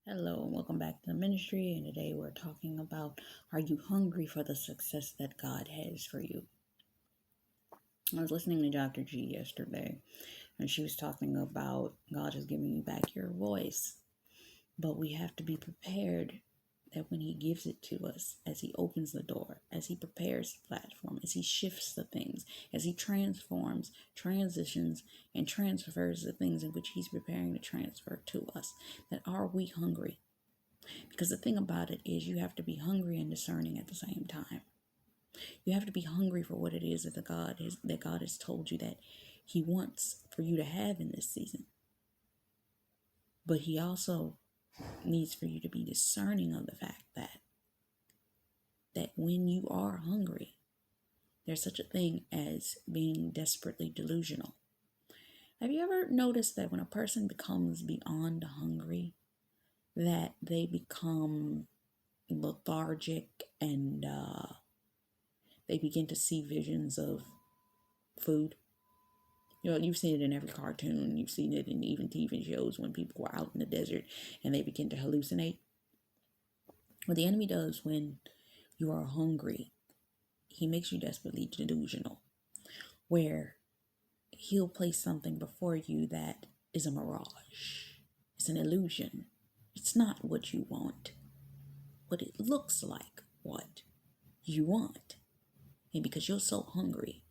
Hello and welcome back to the ministry. And today we're talking about, are you hungry for the success that God has for you? I was listening to Dr. G yesterday, and she was talking about God is giving you back your voice. But we have to be prepared that when He gives it to us, as He opens the door, as He prepares the platform, as He shifts the things, as He transforms, transitions, and transfers the things in which He's preparing to transfer to us, that are we hungry? Because the thing about it is, you have to be hungry and discerning at the same time. You have to be hungry for what it is that God has told you that He wants for you to have in this season. But He also needs for you to be discerning of the fact that when you are hungry, there's such a thing as being desperately delusional. Have you ever noticed that when a person becomes beyond hungry, that they become lethargic and they begin to see visions of food? You know, you've seen it in every cartoon. You've seen it in even TV shows when people were out in the desert and they begin to hallucinate. What the enemy does when you are hungry, he makes you desperately delusional, where he'll place something before you that is a mirage. It's an illusion. It's not what you want, but it looks like what you want. And because you're so hungry,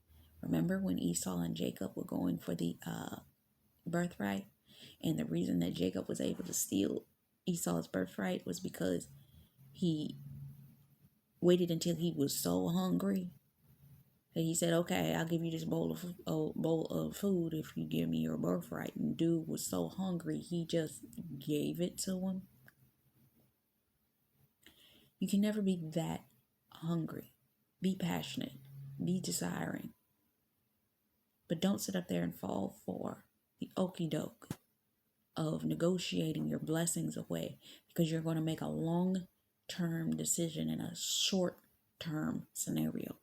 remember when Esau and Jacob were going for the birthright? And the reason that Jacob was able to steal Esau's birthright was because he waited until he was so hungry that he said, okay, I'll give you this bowl of food if you give me your birthright. And dude was so hungry, he just gave it to him. You can never be that hungry. Be passionate. Be desiring. But don't sit up there and fall for the okie doke of negotiating your blessings away, because you're going to make a long-term decision in a short-term scenario.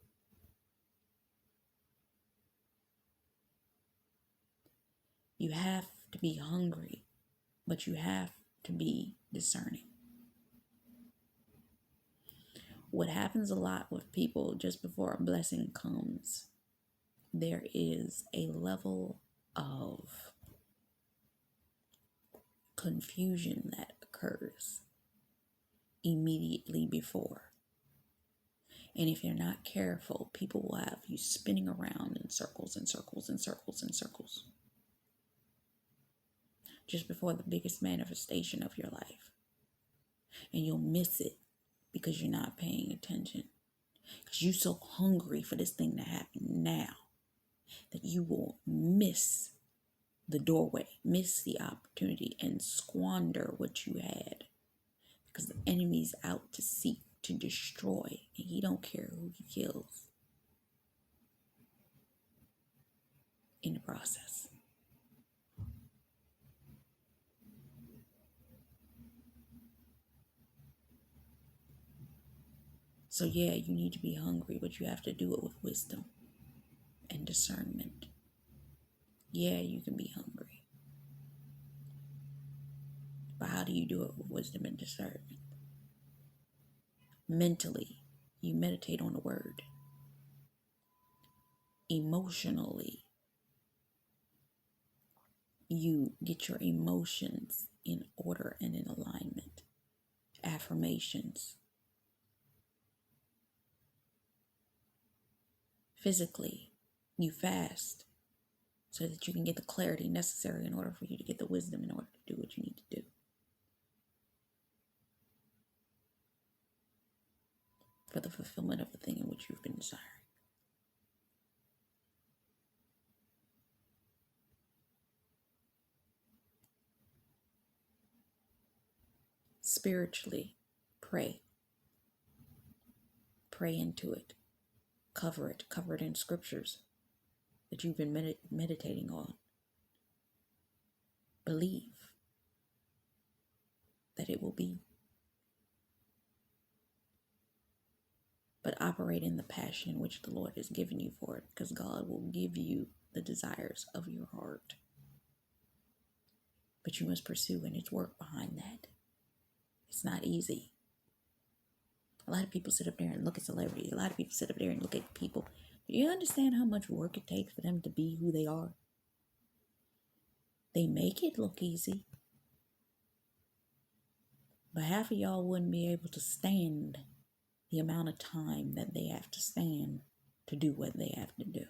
You have to be hungry, but you have to be discerning. What happens a lot with people just before a blessing comes, there is a level of confusion that occurs immediately before. And if you're not careful, people will have you spinning around in circles and circles and circles and circles just before the biggest manifestation of your life. And you'll miss it because you're not paying attention. Because you're so hungry for this thing to happen now that you will miss the doorway, miss the opportunity, and squander what you had. Because the enemy's out to seek to destroy, and he don't care who he kills in the process. So yeah, you need to be hungry, but you have to do it with wisdom and discernment. Yeah, you can be hungry, but how do you do it with wisdom and discernment? Mentally, you meditate on the word. Emotionally, you get your emotions in order and in alignment. Affirmations. Physically, you fast so that you can get the clarity necessary in order for you to get the wisdom in order to do what you need to do for the fulfillment of the thing in which you've been desiring. Spiritually, pray. Pray into it. Cover it. Cover it in scriptures that you've been meditating on. Believe that it will be. But operate in the passion in which the Lord has given you for it, because God will give you the desires of your heart. But you must pursue, and it's work behind that. It's not easy. A lot of people sit up there and look at celebrities. A lot of people sit up there and look at people. Do you understand how much work it takes for them to be who they are? They make it look easy. But half of y'all wouldn't be able to stand the amount of time that they have to stand to do what they have to do.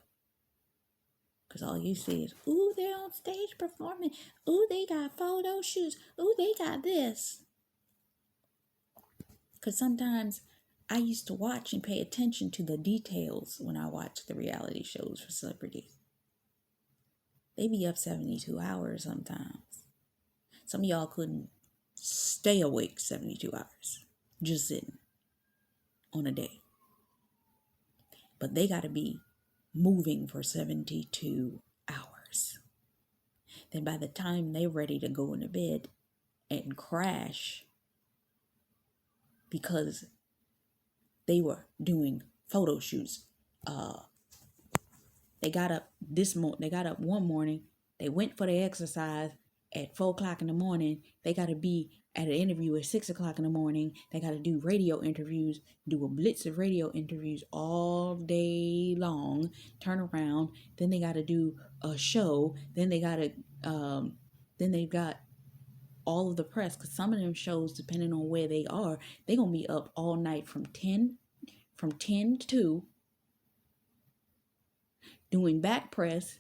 Because all you see is, ooh, they're on stage performing. Ooh, they got photo shoots. Ooh, they got this. Because sometimes I used to watch and pay attention to the details when I watched the reality shows for celebrities. They be up 72 hours sometimes. Some of y'all couldn't stay awake 72 hours, just sitting on a day. But they got to be moving for 72 hours. Then by the time they're ready to go into bed and crash because they were doing photo shoots, they got up one morning, they went for their exercise at 4 o'clock in the morning. They got to be at an interview at 6 o'clock in the morning. They got to do radio interviews, do a blitz of radio interviews all day long, turn around. Then they got to do a show. Then they got to, then they've got all of the press. Because some of them shows, depending on where they are, they're going to be up all night from 10 to 2 doing back press.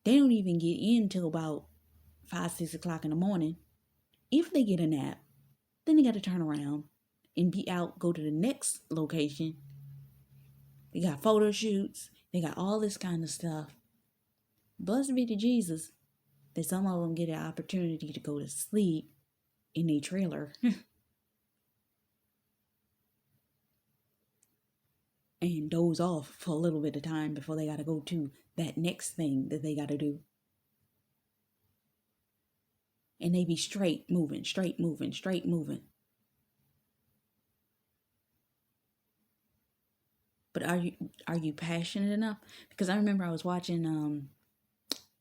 They don't even get in till about 5, 6 o'clock in the morning. If they get a nap, then they got to turn around and be out, go to the next location. They got photo shoots. They got all this kind of stuff. Blessed be to Jesus that some of them get an opportunity to go to sleep in a trailer. And doze off for a little bit of time before they got to go to that next thing that they got to do. And they be straight moving. But are you passionate enough? Because I remember I was watching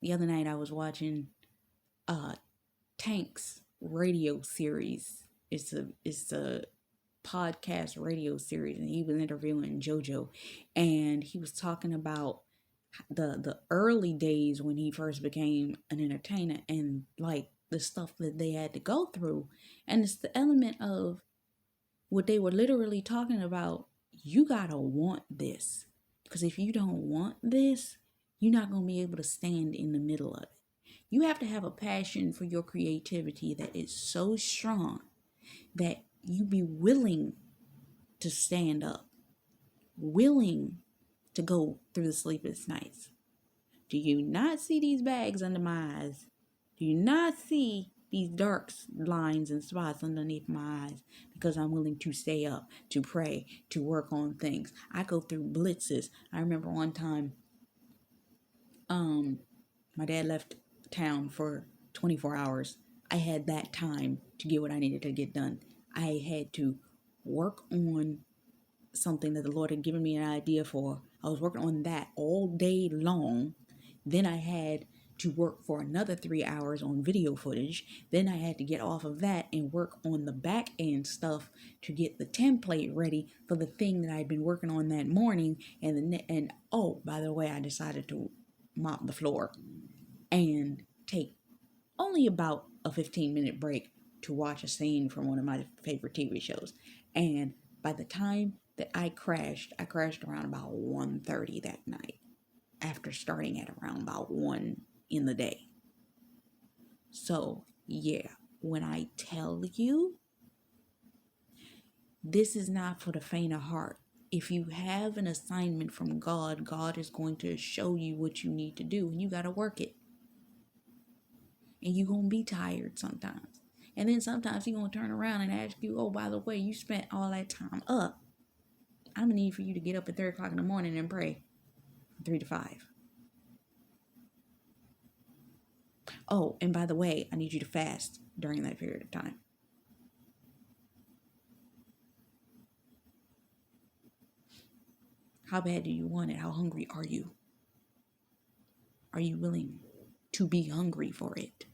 the other night I was watching Tank's radio series. It's a podcast radio series, and he was interviewing JoJo, and he was talking about the early days when he first became an entertainer and like the stuff that they had to go through. And it's the element of what they were literally talking about. You gotta want this, because if you don't want this, you're not gonna be able to stand in the middle of it. You have to have a passion for your creativity that is so strong that you be willing to stand up, willing to go through the sleepless nights. Do you not see these bags under my eyes? Do you not see these dark lines and spots underneath my eyes? Because I'm willing to stay up, to pray, to work on things. I go through blitzes. I remember one time, my dad left town for 24 hours. I had that time to get what I needed to get done. I had to work on something that the Lord had given me an idea for. I was working on that all day long. Then I had to work for another 3 hours on video footage. Then I had to get off of that and work on the back end stuff to get the template ready for the thing that I'd been working on that morning. And oh, by the way, I decided to mop the floor and take only about a 15-minute break to watch a scene from one of my favorite TV shows. And by the time that I crashed around about 1:30 that night, after starting at around about 1 in the day. So yeah, when I tell you, this is not for the faint of heart. If you have an assignment from God, God is going to show you what you need to do, and you got to work it. And you're going to be tired sometimes. And then sometimes He's going to turn around and ask you, oh, by the way, you spent all that time up. I'm going to need for you to get up at 3 o'clock in the morning and pray from 3 to 5. Oh, and by the way, I need you to fast during that period of time. How bad do you want it? How hungry are you? Are you willing to be hungry for it?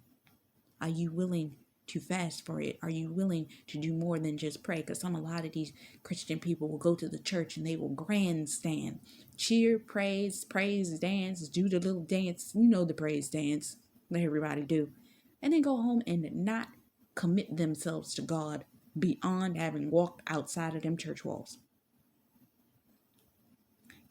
Are you willing to fast for it? Are you willing to do more than just pray? Because a lot of these Christian people will go to the church and they will grandstand, cheer, praise, dance, do the little dance. You know the praise dance that everybody do. And then go home and not commit themselves to God beyond having walked outside of them church walls.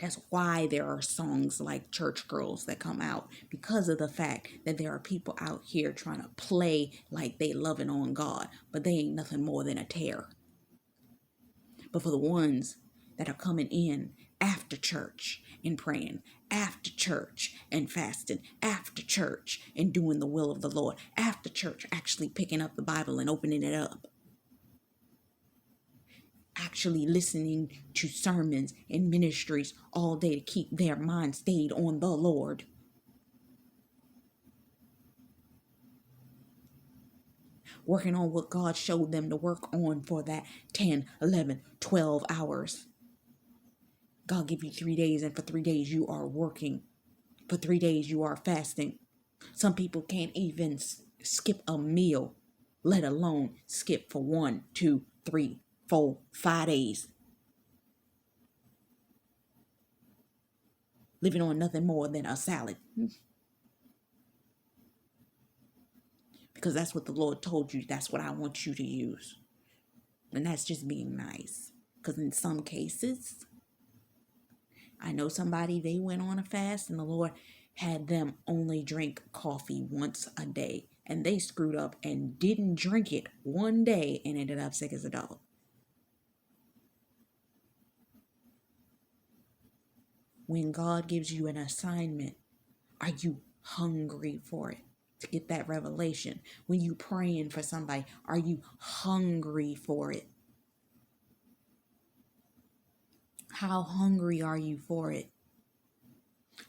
That's why there are songs like Church Girls that come out, because of the fact that there are people out here trying to play like they loving on God, but they ain't nothing more than a tear. But for the ones that are coming in after church and praying, after church and fasting, after church and doing the will of the Lord, after church actually picking up the Bible and opening it up, actually listening to sermons and ministries all day to keep their mind stayed on the Lord. Working on what God showed them to work on for that 10, 11, 12 hours. God give you 3 days, and for 3 days you are working. For 3 days you are fasting. Some people can't even skip a meal, let alone skip for 1, 2, 3, 4, 5 days. Living on nothing more than a salad. Because that's what the Lord told you. That's what I want you to use. And that's just being nice. Because in some cases, I know somebody, they went on a fast and the Lord had them only drink coffee once a day. And they screwed up and didn't drink it one day and ended up sick as a dog. When God gives you an assignment, are you hungry for it? To get that revelation. When you praying for somebody, are you hungry for it? How hungry are you for it?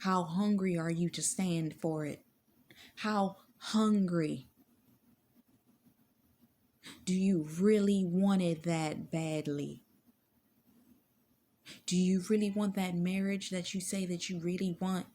How hungry are you to stand for it? How hungry? Do you really want it that badly? Do you really want that marriage that you say that you really want?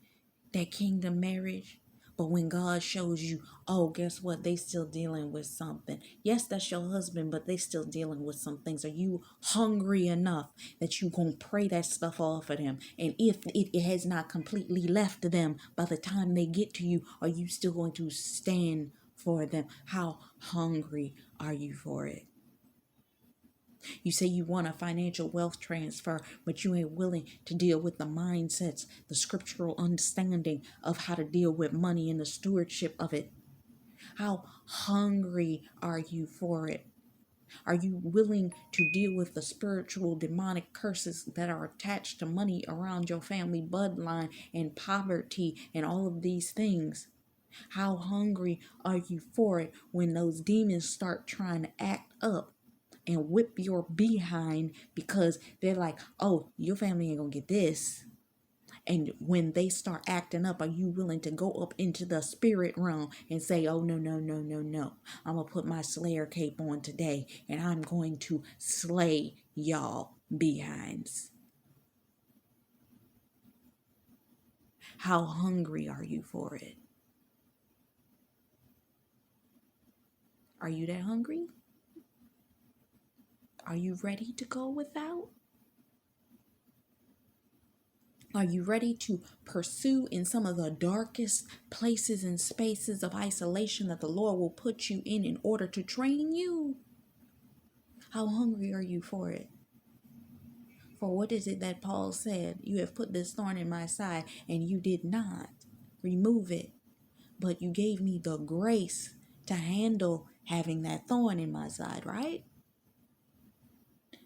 That kingdom marriage? But when God shows you, oh, guess what? They still dealing with something. Yes, that's your husband, but they still dealing with some things. Are you hungry enough that you going to pray that stuff off of them? And if it has not completely left them by the time they get to you, are you still going to stand for them? How hungry are you for it? You say you want a financial wealth transfer, but you ain't willing to deal with the mindsets, the scriptural understanding of how to deal with money and the stewardship of it. How hungry are you for it? Are you willing to deal with the spiritual demonic curses that are attached to money around your family bloodline and poverty and all of these things? How hungry are you for it when those demons start trying to act up and whip your behind because they're like, oh, your family ain't gonna get this? And when they start acting up, are you willing to go up into the spirit realm and say, oh, no, no, no, no, no. I'm going to put my slayer cape on today and I'm going to slay y'all behinds? How hungry are you for it? Are you that hungry? Are you ready to go without? Are you ready to pursue in some of the darkest places and spaces of isolation that the Lord will put you in order to train you? How hungry are you for it? For what is it that Paul said? You have put this thorn in my side and you did not remove it, but you gave me the grace to handle having that thorn in my side, right?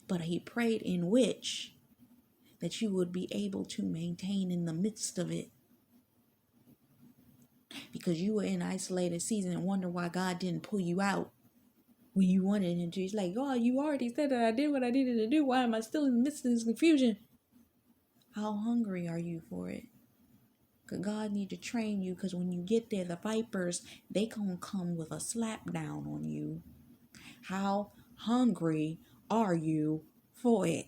But he prayed in which that you would be able to maintain in the midst of it. Because you were in isolated season and wonder why God didn't pull you out when you wanted him to. He's like, oh, you already said that I did what I needed to do. Why am I still in the midst of this confusion? How hungry are you for it? Because God need to train you, because when you get there, the vipers, they gonna come with a slap down on you. How hungry are you for it?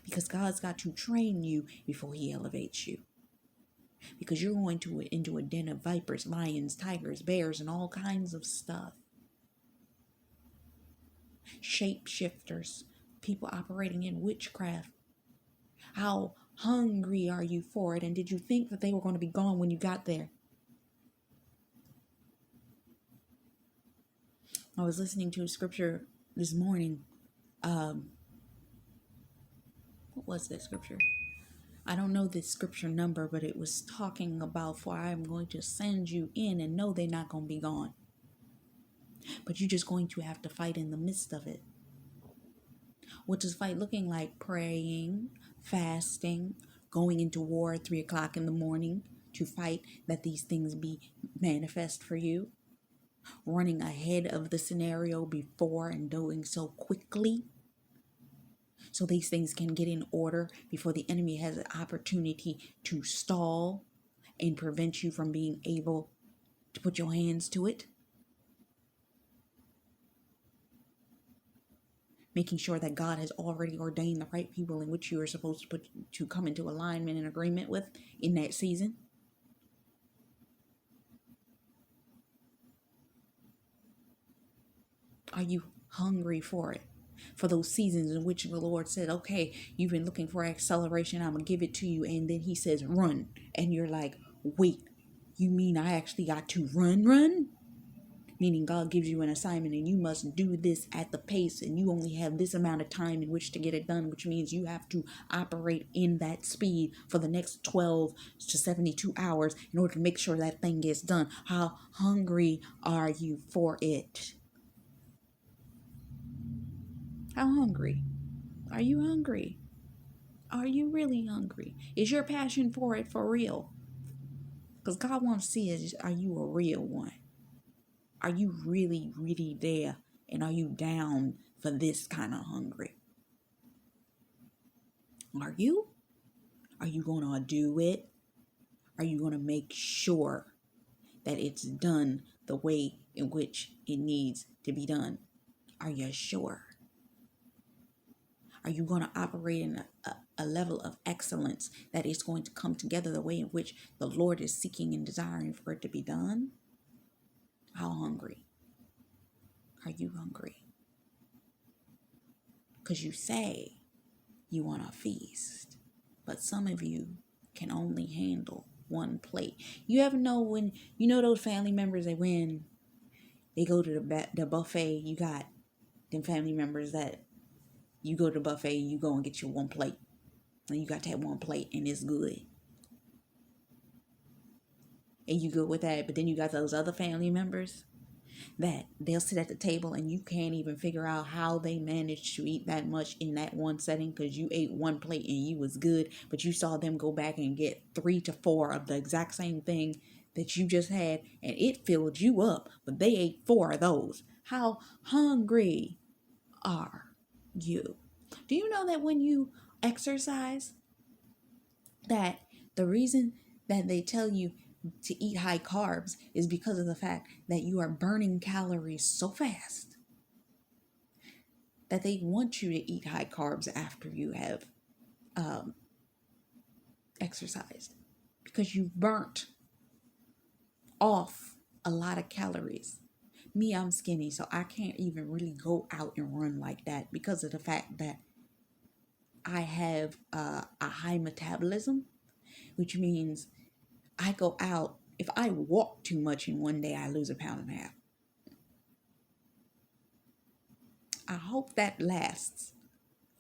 Because God's got to train you before he elevates you. because you're going to into a den of vipers, lions, tigers, bears, and all kinds of stuff. Shapeshifters, people operating in witchcraft. How hungry are you for it? And did you think that they were going to be gone when you got there? I was listening to a scripture this morning. What was that scripture? I don't know the scripture number, but it was talking about, for I am going to send you in, and no, they're not going to be gone. But you're just going to have to fight in the midst of it. What does fight looking like? Praying, fasting, going into war at 3 o'clock in the morning to fight that these things be manifest for you. Running ahead of the scenario before and doing so quickly, so these things can get in order before the enemy has an opportunity to stall and prevent you from being able to put your hands to it. Making sure that God has already ordained the right people in which you are supposed to come into alignment and agreement with in that season. Are you hungry for it? For those seasons in which the Lord said, okay, you've been looking for acceleration, I'm going to give it to you. And then he says, run. And you're like, wait, you mean I actually got to run? Meaning God gives you an assignment and you must do this at the pace, and you only have this amount of time in which to get it done, which means you have to operate in that speed for the next 12 to 72 hours in order to make sure that thing gets done. How hungry are you for it? How hungry? Are you hungry? Are you really hungry? Is your passion for it for real? Because God wants to see is, are you a real one? Are you really, really there? And are you down for this kind of hungry? Are you? Are you going to do it? Are you going to make sure that it's done the way in which it needs to be done? Are you sure? Are you going to operate in a level of excellence that is going to come together the way in which the Lord is seeking and desiring for it to be done? How hungry? Are you hungry? Because you say you want a feast, but some of you can only handle one plate. You ever know when, you know those family members that when they go to the buffet, you got them family members that you go to the buffet, you go and get your one plate. And you got to have one plate and it's good. And you good with that. But then you got those other family members that they'll sit at the table and you can't even figure out how they managed to eat that much in that one setting, because you ate one plate and you was good, but you saw them go back and get 3 to 4 of the exact same thing that you just had and it filled you up, but they ate 4 of those. How hungry are you? Do you know that when you exercise, that the reason that they tell you to eat high carbs is because of the fact that you are burning calories so fast that they want you to eat high carbs after you have exercised, because you've burnt off a lot of calories. Me, I'm skinny, so I can't even really go out and run like that because of the fact that I have a high metabolism, which means I go out. If I walk too much in one day, I lose 1.5 pounds. I hope that lasts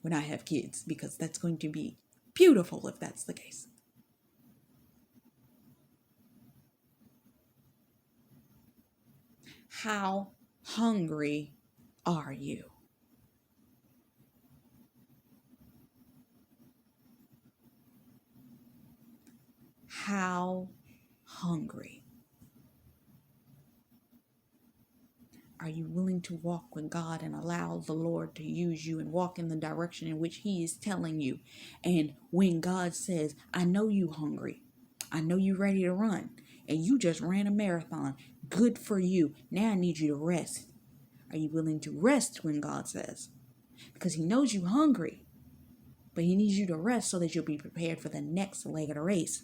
when I have kids, because that's going to be beautiful if that's the case. How hungry are you? How hungry? Are you willing to walk with God and allow the Lord to use you and walk in the direction in which He is telling you? And when God says, I know you hungry, I know you ready to run, and you just ran a marathon, good for you. Now I need you to rest. Are you willing to rest when God says? Because He knows you hungry, but He needs you to rest so that you'll be prepared for the next leg of the race.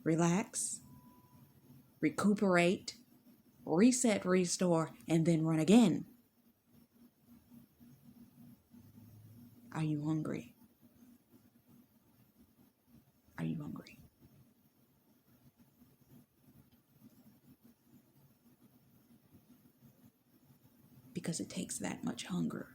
relax, recuperate, reset, restore, and then run again? Are you hungry? Are you hungry? Because it takes that much hunger